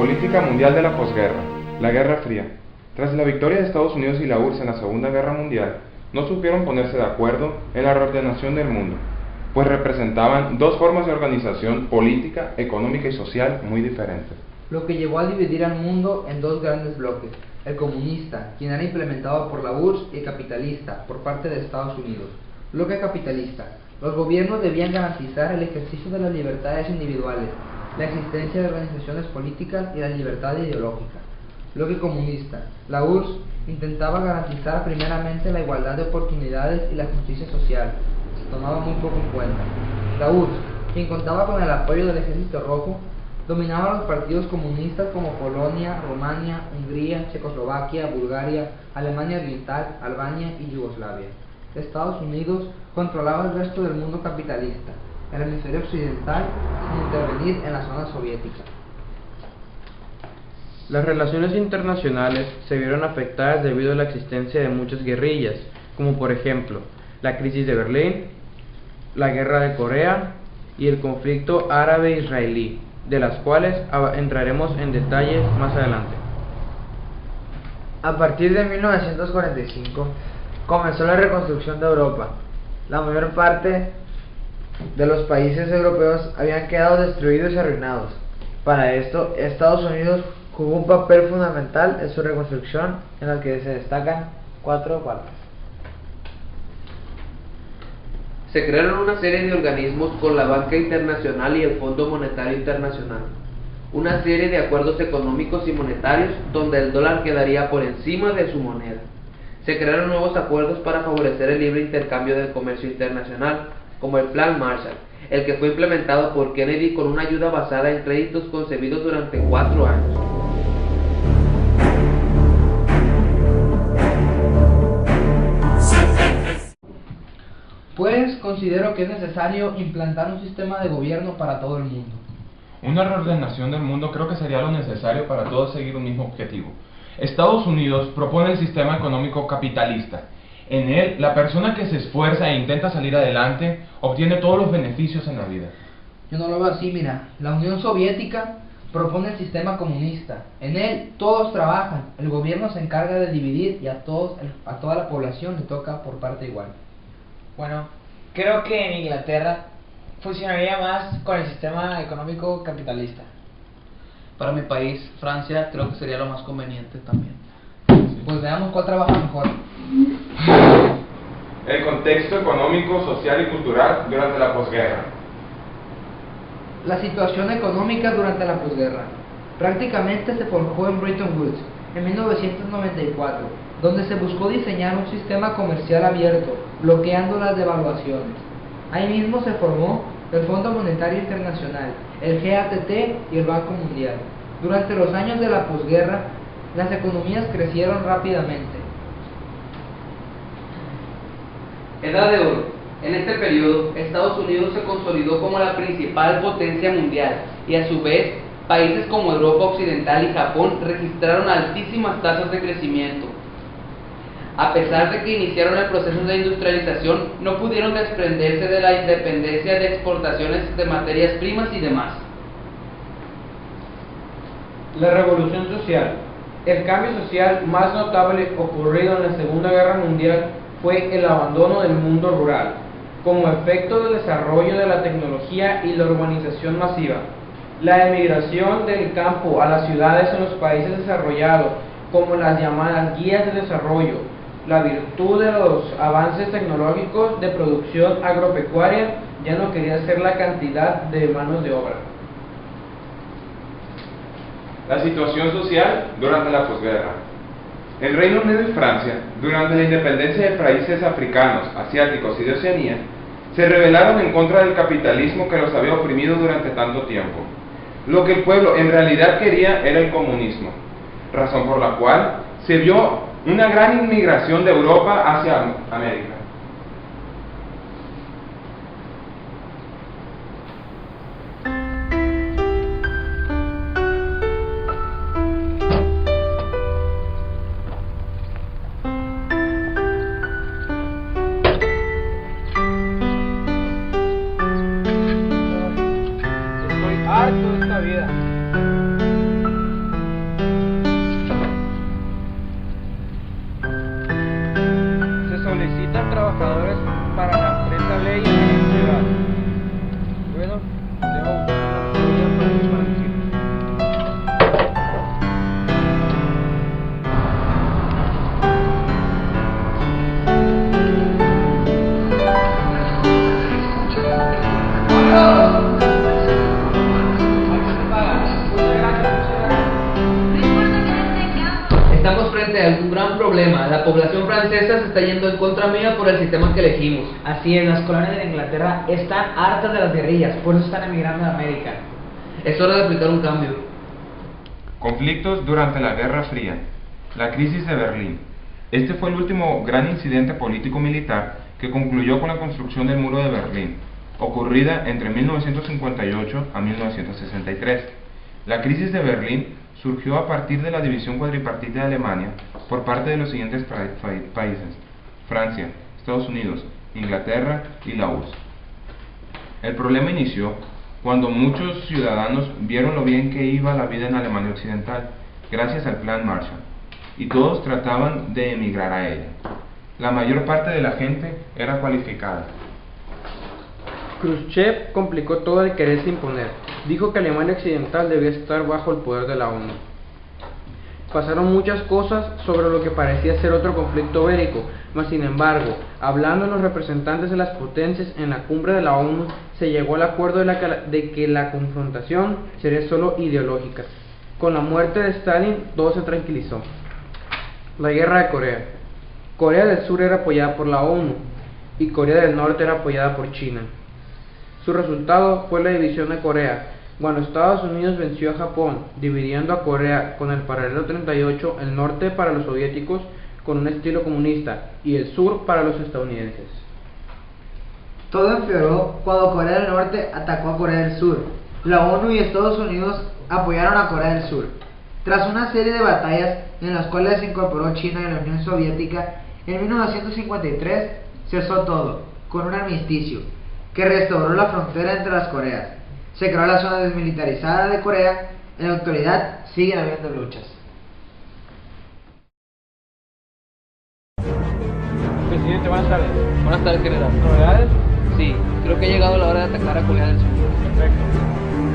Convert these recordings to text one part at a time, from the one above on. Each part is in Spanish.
Política mundial de la posguerra, la Guerra Fría. Tras la victoria de Estados Unidos y la URSS en la Segunda Guerra Mundial, no supieron ponerse de acuerdo en la reordenación del mundo, pues representaban dos formas de organización política, económica y social muy diferentes. Lo que llevó a dividir al mundo en dos grandes bloques, el comunista, quien era implementado por la URSS, y el capitalista, por parte de Estados Unidos. Bloque capitalista. Los gobiernos debían garantizar el ejercicio de las libertades individuales, la existencia de organizaciones políticas y la libertad ideológica. Bloque comunista. La URSS intentaba garantizar primeramente la igualdad de oportunidades y la justicia social. Se tomaba muy poco en cuenta. La URSS, quien contaba con el apoyo del Ejército Rojo, dominaba los partidos comunistas como Polonia, Rumania, Hungría, Checoslovaquia, Bulgaria, Alemania Oriental, Albania y Yugoslavia. Estados Unidos controlaba el resto del mundo capitalista, el hemisferio occidental, sin intervenir en la zona soviética. Las relaciones internacionales se vieron afectadas debido a la existencia de muchas guerrillas, como por ejemplo la crisis de Berlín, la guerra de Corea y el conflicto árabe-israelí, de las cuales entraremos en detalles más adelante. A partir de 1945 comenzó la reconstrucción de Europa. La mayor parte de los países europeos habían quedado destruidos y arruinados. Para esto, Estados Unidos jugó un papel fundamental en su reconstrucción, en la que se destacan 4 partes. Se crearon una serie de organismos con la Banca Internacional y el Fondo Monetario Internacional, una serie de acuerdos económicos y monetarios donde el dólar quedaría por encima de su moneda. Se crearon nuevos acuerdos para favorecer el libre intercambio del comercio internacional, como el Plan Marshall, el que fue implementado por Kennedy con una ayuda basada en créditos concebidos durante 4 años. Pues considero que es necesario implantar un sistema de gobierno para todo el mundo. Una reordenación del mundo creo que sería lo necesario para todos seguir un mismo objetivo. Estados Unidos propone el sistema económico capitalista. En él, la persona que se esfuerza e intenta salir adelante obtiene todos los beneficios en la vida. Yo no lo veo así, mira. La Unión Soviética propone el sistema comunista. En él todos trabajan, el gobierno se encarga de dividir y a toda la población le toca por parte igual. Bueno, creo que en Inglaterra funcionaría más con el sistema económico capitalista. Para mi país, Francia, creo que sería lo más conveniente también. Pues veamos cuál trabaja mejor. El contexto económico, social y cultural durante la posguerra. La situación económica durante la posguerra prácticamente se forjó en Bretton Woods en 1994, donde se buscó diseñar un sistema comercial abierto, bloqueando las devaluaciones. Ahí mismo se formó el Fondo Monetario Internacional, el GATT y el Banco Mundial. Durante los años de la posguerra, las economías crecieron rápidamente. Edad de Oro. En este periodo, Estados Unidos se consolidó como la principal potencia mundial y a su vez, países como Europa Occidental y Japón registraron altísimas tasas de crecimiento. A pesar de que iniciaron el proceso de industrialización, no pudieron desprenderse de la independencia de exportaciones de materias primas y demás. La Revolución Social. El cambio social más notable ocurrido en la Segunda Guerra Mundial fue el abandono del mundo rural, como efecto del desarrollo de la tecnología y la urbanización masiva. La emigración del campo a las ciudades en los países desarrollados, como las llamadas guías de desarrollo, la virtud de los avances tecnológicos de producción agropecuaria, ya no quería ser la cantidad de manos de obra. La situación social durante la posguerra. El Reino Unido y Francia, durante la independencia de países africanos, asiáticos y de Oceanía, se rebelaron en contra del capitalismo que los había oprimido durante tanto tiempo. Lo que el pueblo en realidad quería era el comunismo, razón por la cual se vio una gran inmigración de Europa hacia América. Estoy harto de esta vida. necesitan trabajadores para la empresa ley y el privado. Bueno, dejo una teoría para decir. Estamos frente a un gran problema. La población francesa se está yendo en contra mía por el sistema que elegimos. Así es, las colonias de Inglaterra están hartas de las guerrillas, por eso están emigrando a América. Es hora de aplicar un cambio. Conflictos durante la Guerra Fría. La crisis de Berlín. Este fue el último gran incidente político-militar que concluyó con la construcción del Muro de Berlín, ocurrida entre 1958 a 1963. La crisis de Berlín surgió a partir de la división cuadripartita de Alemania por parte de los siguientes países: Francia, Estados Unidos, Inglaterra y la URSS. El problema inició cuando muchos ciudadanos vieron lo bien que iba la vida en Alemania Occidental, gracias al Plan Marshall, y todos trataban de emigrar a ella. La mayor parte de la gente era cualificada. Khrushchev complicó todo al quererse imponer. Dijo que Alemania Occidental debía estar bajo el poder de la ONU. Pasaron muchas cosas sobre lo que parecía ser otro conflicto bélico, mas sin embargo, hablando los representantes de las potencias en la cumbre de la ONU, se llegó al acuerdo de que la confrontación sería solo ideológica. Con la muerte de Stalin, todo se tranquilizó. La guerra de Corea. Corea del Sur era apoyada por la ONU y Corea del Norte era apoyada por China. Su resultado fue la división de Corea, cuando Estados Unidos venció a Japón, dividiendo a Corea con el paralelo 38, el norte para los soviéticos con un estilo comunista y el sur para los estadounidenses. Todo empeoró cuando Corea del Norte atacó a Corea del Sur. La ONU y Estados Unidos apoyaron a Corea del Sur. Tras una serie de batallas en las cuales se incorporó China y la Unión Soviética, en 1953 cesó todo, con un armisticio que restauró la frontera entre las Coreas. Se creó la zona desmilitarizada de Corea. En la actualidad siguen habiendo luchas. Presidente, buenas tardes. Buenas tardes, general. ¿Novedades? Sí, creo que ha llegado la hora de atacar a Corea del Sur. Perfecto.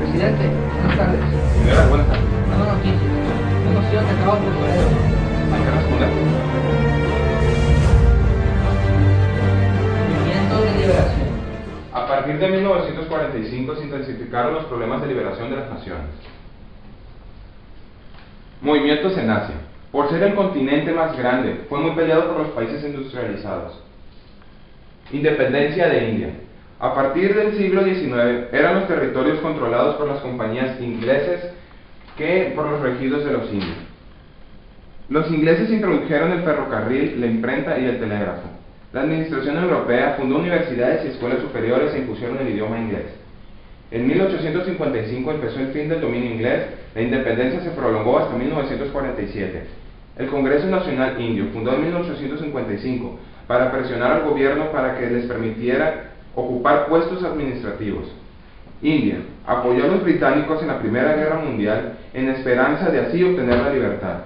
Presidente, buenas tardes. Señora, buenas tardes. Tengo noticias. Hemos sido atacados por Corea del Sur. ¿Hay que responder? Movimiento de liberación. A partir de 1945 se intensificaron los problemas de liberación de las naciones. Movimientos en Asia. Por ser el continente más grande, fue muy peleado por los países industrializados. Independencia de India. A partir del siglo XIX eran los territorios controlados por las compañías ingleses que por los regidos de los indios. Los ingleses introdujeron el ferrocarril, la imprenta y el telégrafo. La administración europea fundó universidades y escuelas superiores e impusieron el idioma inglés. En 1855 empezó el fin del dominio inglés. La independencia se prolongó hasta 1947. El Congreso Nacional Indio, fundado en 1855, para presionar al gobierno para que les permitiera ocupar puestos administrativos. India apoyó a los británicos en la Primera Guerra Mundial en esperanza de así obtener la libertad.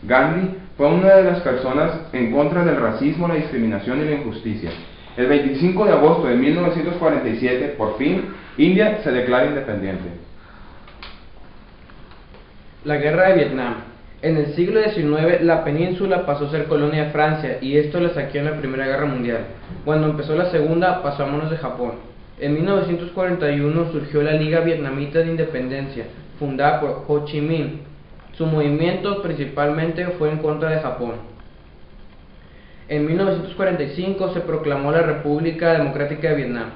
Gandhi fue una de las personas en contra del racismo, la discriminación y la injusticia. El 25 de agosto de 1947, por fin, India se declara independiente. La guerra de Vietnam. En el siglo XIX, la península pasó a ser colonia de Francia y esto la saqueó en la Primera Guerra Mundial. Cuando empezó la Segunda, pasó a manos de Japón. En 1941 surgió la Liga Vietnamita de Independencia, fundada por Ho Chi Minh. Su movimiento principalmente fue en contra de Japón. En 1945 se proclamó la República Democrática de Vietnam.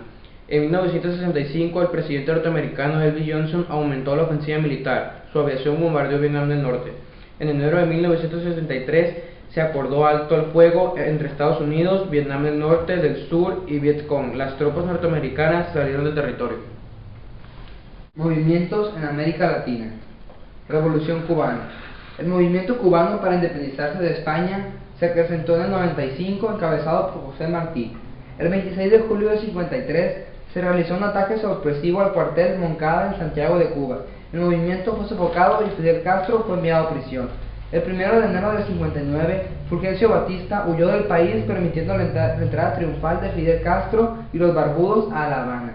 En 1965 el presidente norteamericano Lyndon Johnson aumentó la ofensiva militar. Su aviación bombardeó Vietnam del Norte. En enero de 1963 se acordó alto el fuego entre Estados Unidos, Vietnam del Norte, del Sur y Vietcong. Las tropas norteamericanas salieron del territorio. Movimientos en América Latina. Revolución cubana. El movimiento cubano para independizarse de España se presentó en el 95, encabezado por José Martí. El 26 de julio del 53 se realizó un ataque sorpresivo al cuartel Moncada en Santiago de Cuba. El movimiento fue sofocado y Fidel Castro fue enviado a prisión. El 1 de enero del 59, Fulgencio Batista huyó del país permitiendo la entrada triunfal de Fidel Castro y los barbudos a La Habana.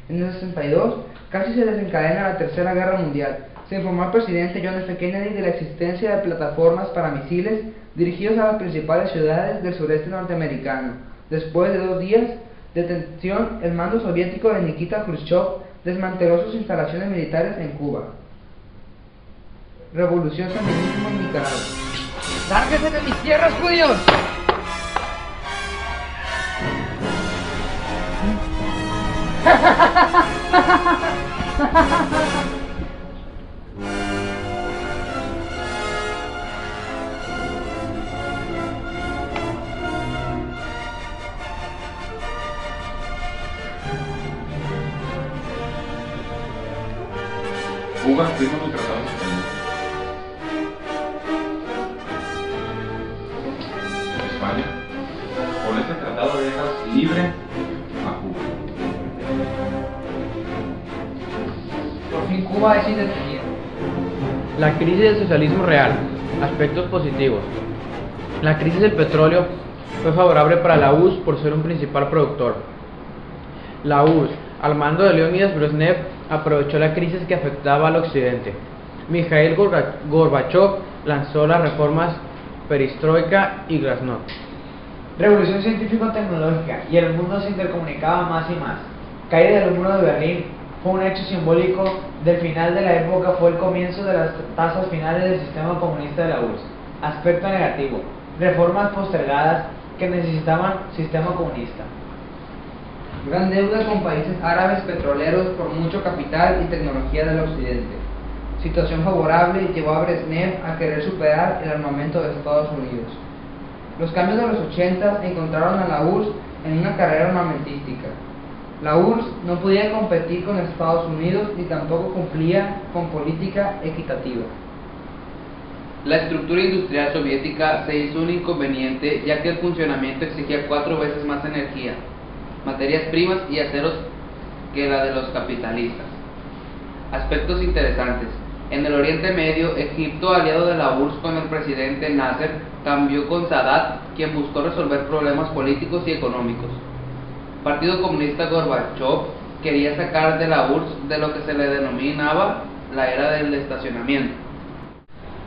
En el 62, casi se desencadena la Tercera Guerra Mundial. Se informó al presidente John F. Kennedy de la existencia de plataformas para misiles dirigidos a las principales ciudades del sureste norteamericano. Después de 2 días de tensión, el mando soviético de Nikita Khrushchev desmanteló sus instalaciones militares en Cuba. Revolución sandinismo en Nicaragua. ¡Lárguense de mis tierras, judíos! Cuba firma su tratado de independencia. España, con este tratado dejas libre a Cuba. Por fin Cuba es independiente. La crisis del socialismo real. Aspectos positivos. La crisis del petróleo fue favorable para la URSS por ser un principal productor. La URSS, al mando de Leónidas Brezhnev, aprovechó la crisis que afectaba al occidente. Mikhail Gorbachev lanzó las reformas Perestroika y Glasnost. Revolución científico-tecnológica y el mundo se intercomunicaba más y más. Caída del muro de Berlín fue un hecho simbólico del final de la época, fue el comienzo de las tasas finales del sistema comunista de la URSS. Aspecto negativo, reformas postergadas que necesitaban sistema comunista. Gran deuda con países árabes petroleros por mucho capital y tecnología del occidente. Situación favorable llevó a Brezhnev a querer superar el armamento de Estados Unidos. Los cambios de los 80 encontraron a la URSS en una carrera armamentística. La URSS no podía competir con Estados Unidos ni tampoco cumplía con política equitativa. La estructura industrial soviética se hizo un inconveniente, ya que el funcionamiento exigía 4 veces más energía, materias primas y aceros que la de los capitalistas. Aspectos interesantes. En el Oriente Medio, Egipto, aliado de la URSS con el presidente Nasser, cambió con Sadat, quien buscó resolver problemas políticos y económicos. Partido Comunista Gorbachev quería sacar de la URSS de lo que se le denominaba la era del estacionamiento.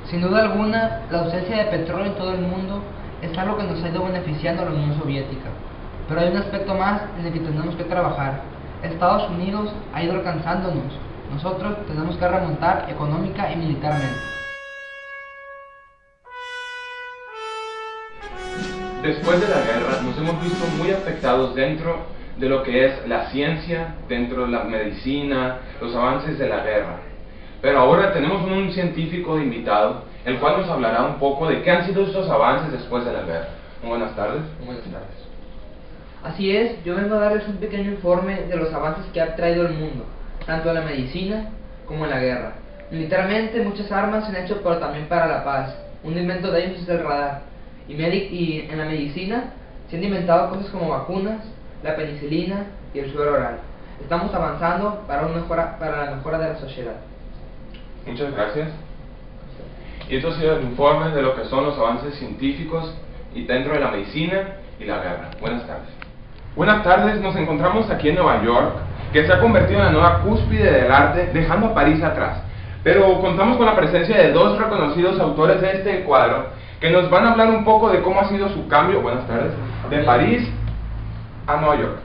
Sin duda alguna, la ausencia de petróleo en todo el mundo es algo que nos ha ido beneficiando a la Unión Soviética. Pero hay un aspecto más en el que tenemos que trabajar. Estados Unidos ha ido alcanzándonos. Nosotros tenemos que remontar económica y militarmente. Después de la guerra nos hemos visto muy afectados dentro de lo que es la ciencia, dentro de la medicina, los avances de la guerra. Pero ahora tenemos un científico de invitado, el cual nos hablará un poco de qué han sido estos avances después de la guerra. Muy buenas tardes. Buenas tardes. Así es, yo vengo a darles un pequeño informe de los avances que ha traído el mundo, tanto en la medicina como en la guerra. Militarmente muchas armas se han hecho, pero también para la paz. Un invento de ellos es el radar. Y en la medicina se han inventado cosas como vacunas, la penicilina y el suero oral. Estamos avanzando para la mejora de la sociedad. Muchas gracias. Y esto ha sido el informe de lo que son los avances científicos y dentro de la medicina y la guerra. Buenas tardes. Buenas tardes, nos encontramos aquí en Nueva York, que se ha convertido en la nueva cúspide del arte, dejando a París atrás. Pero contamos con la presencia de 2 reconocidos autores de este cuadro, que nos van a hablar un poco de cómo ha sido su cambio, buenas tardes, de París a Nueva York.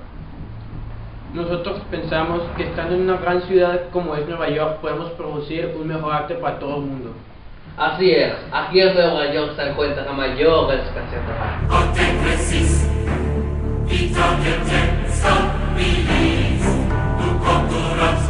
Nosotros pensamos que estando en una gran ciudad como es Nueva York podemos producir un mejor arte para todo el mundo. Así es, aquí en Nueva York se encuentra la mayor expresión de arte. Vita che te sta, mi tu